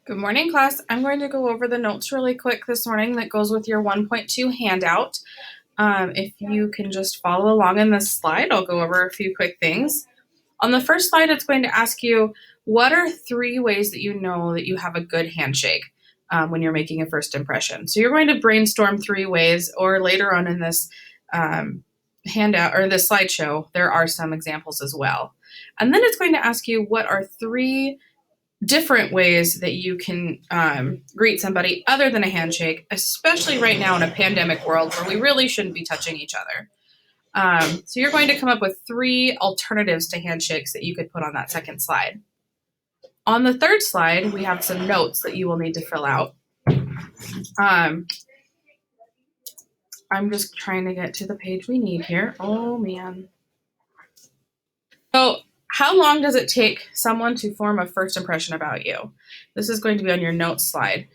Good morning, class. I'm going to go over the notes really quick this morning that goes with your 1.2 handout. If you can just follow along in this slide, I'll go over a few quick things. On the first slide, it's going to ask you, what are 3 ways that you know that you have a good handshake when you're making a first impression? So you're going to brainstorm 3 ways, or later on in this handout or this slideshow, there are some examples as well. And then it's going to ask you, what are 3 different ways that you can greet somebody other than a handshake, especially right now in a pandemic world where we really shouldn't be touching each other. So you're going to come up with 3 alternatives to handshakes that you could put on that second slide. On the third slide, we have some notes that you will need to fill out. I'm just trying to get to the page we need here. Oh man. So how long does it take someone to form a first impression about you? This is going to be on your notes slide.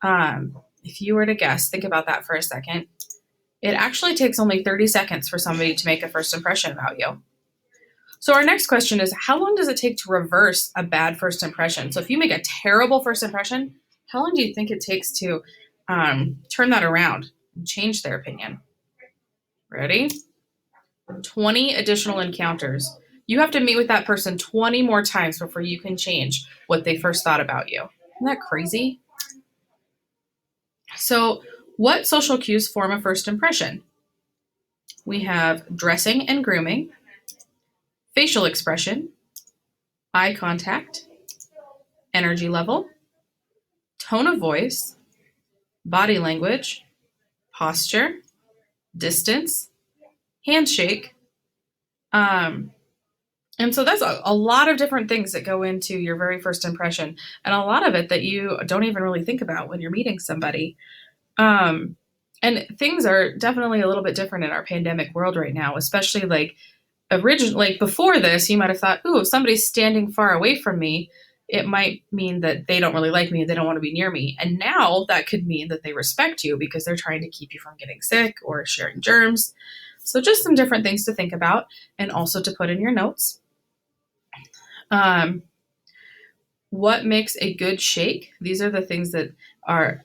If you were to guess, think about that for a second. It actually takes only 30 seconds for somebody to make a first impression about you. So our next question is, how long does it take to reverse a bad first impression? So if you make a terrible first impression, how long do you think it takes to turn that around and change their opinion? Ready? 20 additional encounters. You have to meet with that person 20 more times before you can change what they first thought about you. Isn't that crazy? So what social cues form a first impression? We have dressing and grooming, facial expression, eye contact, energy level, tone of voice, body language, posture, distance, handshake. And so that's a lot of different things that go into your very first impression, and a lot of it that you don't even really think about when you're meeting somebody. And things are definitely a little bit different in our pandemic world right now, especially like originally, like before this, you might have thought, ooh, if somebody's standing far away from me, it might mean that they don't really like me, they don't want to be near me. And now that could mean that they respect you because they're trying to keep you from getting sick or sharing germs. So just some different things to think about and also to put in your notes. What makes a good shake? These are the things that are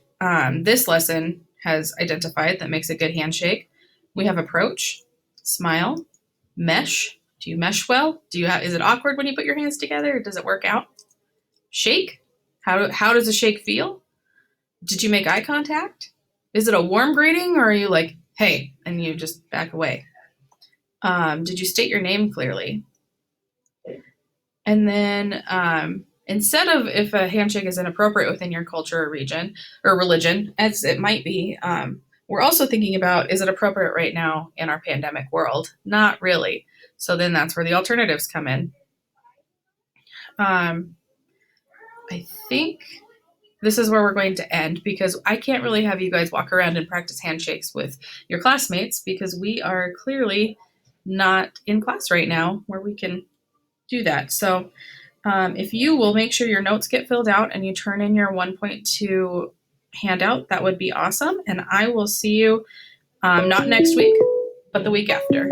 this lesson has identified that makes a good handshake. We have approach, smile, mesh. Do you mesh well? Is it awkward when you put your hands together? Does it work out? Shake. How does a shake feel? Did you make eye contact? Is it a warm greeting, or are you like, hey, and you just back away? Did you state your name clearly? And then instead of if a handshake is inappropriate within your culture or region or religion, as it might be, we're also thinking about, is it appropriate right now in our pandemic world? Not really. So then that's where the alternatives come in. I think this is where we're going to end, because I can't really have you guys walk around and practice handshakes with your classmates because we are clearly not in class right now where we can do that. So if you will make sure your notes get filled out and you turn in your 1.2 handout, that would be awesome. And I will see you not next week, but the week after.